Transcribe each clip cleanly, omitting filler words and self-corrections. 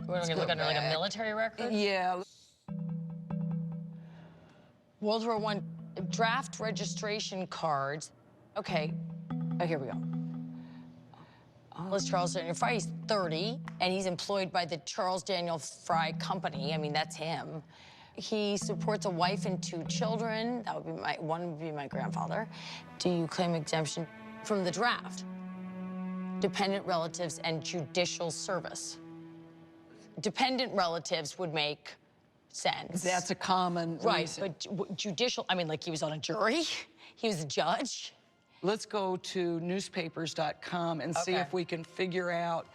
We're gonna look under like a military record? Yeah. World War I draft registration cards. Okay, oh, here we go. Charles Daniel Fry, he's 30, and he's employed by the Charles Daniel Fry Company. I mean, that's him. He supports a wife and 2 children. That would be one would be my grandfather. Do you claim exemption from the draft? Dependent relatives and judicial service. Dependent relatives would make sense. That's a common reason. But judicial, I mean, like he was on a jury, he was a judge. Let's go to newspapers.com and see if we can figure out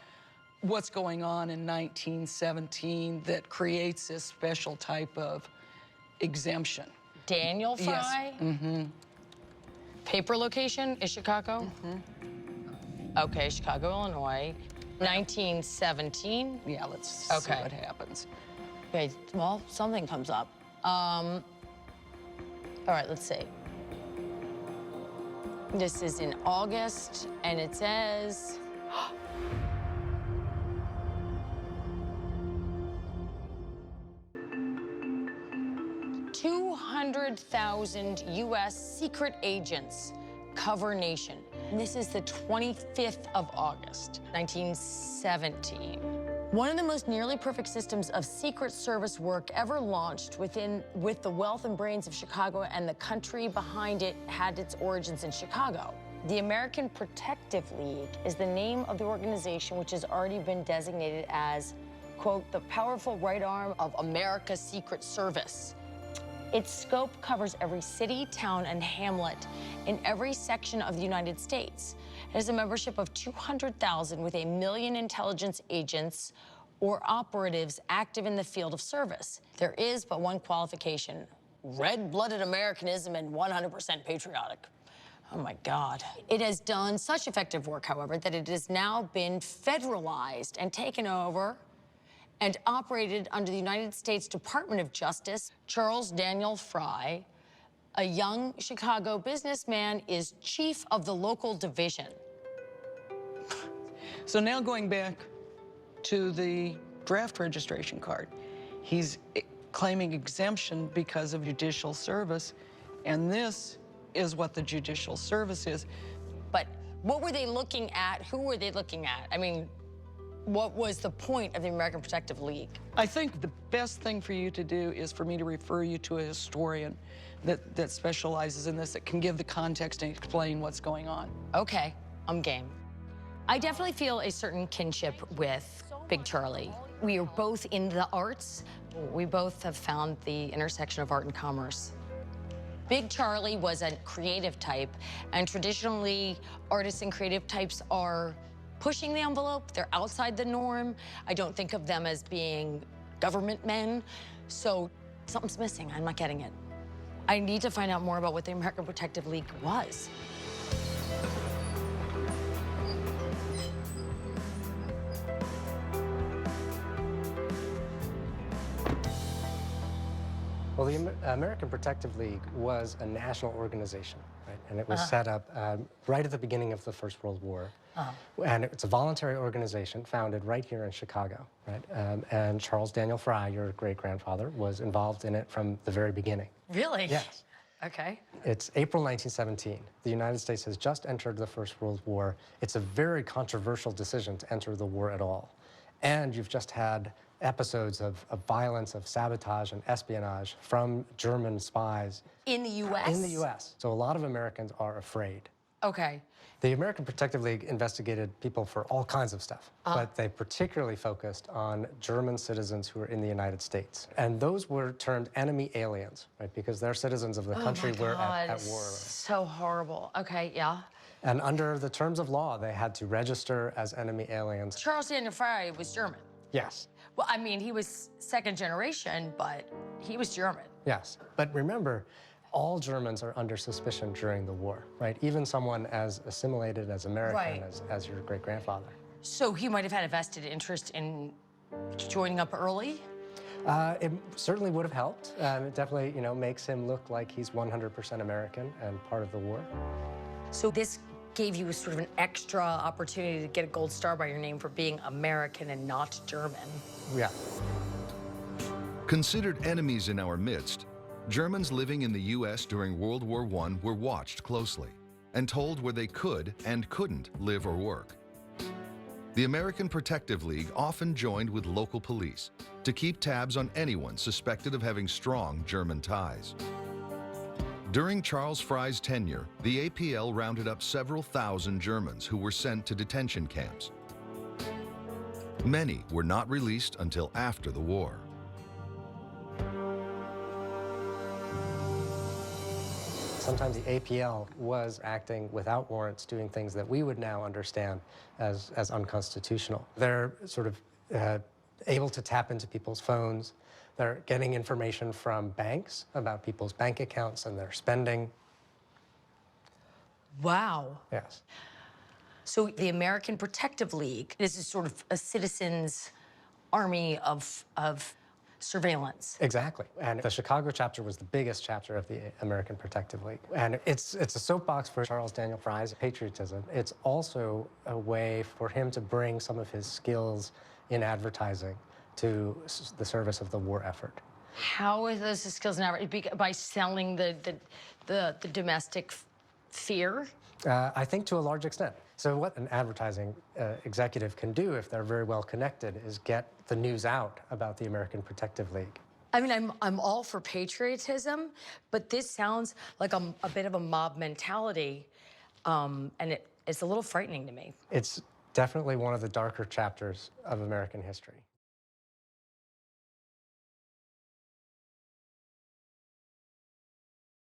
what's going on in 1917 that creates this special type of exemption. Daniel Fry? Yes. Mm-hmm. Paper location is Chicago? Mm-hmm. Okay, Chicago, Illinois. 1917? Yeah, let's see what happens. Okay, well, something comes up. All right, let's see. This is in August, and it says... 200,000 U.S. secret agents cover nation. And this is the 25th of August, 1917. One of the most nearly perfect systems of Secret Service work ever launched with the wealth and brains of Chicago, and the country behind it had its origins in Chicago. The American Protective League is the name of the organization, which has already been designated as, quote, the powerful right arm of America's Secret Service. Its scope covers every city, town, and hamlet in every section of the United States. It has a membership of 200,000 with 1 million intelligence agents or operatives active in the field of service. There is but one qualification: red-blooded Americanism and 100% patriotic. Oh my God. It has done such effective work, however, that it has now been federalized and taken over and operated under the United States Department of Justice. Charles Daniel Fry, a young Chicago businessman, is chief of the local division. So now going back to the draft registration card, he's claiming exemption because of judicial service, and this is what the judicial service is. But what were they looking at? Who were they looking at? I mean, what was the point of the American Protective League? I think the best thing for you to do is for me to refer you to a historian that specializes in this, that can give the context and explain what's going on. Okay, I'm game. I definitely feel a certain kinship with Big Charlie. We are both in the arts. We both have found the intersection of art and commerce. Big Charlie was a creative type, and traditionally, artists and creative types are pushing the envelope. They're outside the norm. I don't think of them as being government men. So something's missing. I'm not getting it. I need to find out more about what the American Protective League was. Well, the American Protective League was a national organization, right? And it was set up right at the beginning of the First World War. And it's a voluntary organization founded right here in Chicago, right? And Charles Daniel Fry, your great-grandfather, was involved in it from the very beginning. Really? Yes. Okay. It's April 1917. The United States has just entered the First World War. It's a very controversial decision to enter the war at all. And you've just had episodes of violence, of sabotage and espionage from German spies. In the U.S.? In the U.S. So a lot of Americans are afraid. Okay. The American Protective League investigated people for all kinds of stuff, but they particularly focused on German citizens who were in the United States. And those were termed enemy aliens, right? Because they're citizens of the country we're at war. So horrible. Okay, yeah. And under the terms of law, they had to register as enemy aliens. Charles Daniel Fry was German. Yes. Well, I mean, he was second generation, but he was German. Yes. But remember, all Germans are under suspicion during the war, right? Even someone as assimilated as American as your great-grandfather. So he might have had a vested interest in joining up early? It certainly would have helped. It definitely, you know, makes him look like he's 100% American and part of the war. So this gave you sort of an extra opportunity to get a gold star by your name for being American and not German. Yeah. Considered enemies in our midst, Germans living in the U.S. during World War I were watched closely and told where they could and couldn't live or work. The American Protective League often joined with local police to keep tabs on anyone suspected of having strong German ties. During Charles Fry's tenure, the APL rounded up several thousand Germans who were sent to detention camps. Many were not released until after the war. Sometimes the APL was acting without warrants, doing things that we would now understand as unconstitutional. They're sort of able to tap into people's phones. They're getting information from banks about people's bank accounts and their spending. Wow. Yes. So the American Protective League, this is sort of a citizens' army of surveillance. Exactly. And the Chicago chapter was the biggest chapter of the American Protective League. And it's a soapbox for Charles Daniel Fry's patriotism. It's also a way for him to bring some of his skills in advertising to the service of the war effort. How are those skills now? By selling the domestic fear? I think to a large extent. So what an advertising executive can do if they're very well connected is get the news out about the American Protective League. I mean, I'm all for patriotism, but this sounds like a bit of a mob mentality, and it's a little frightening to me. It's definitely one of the darker chapters of American history.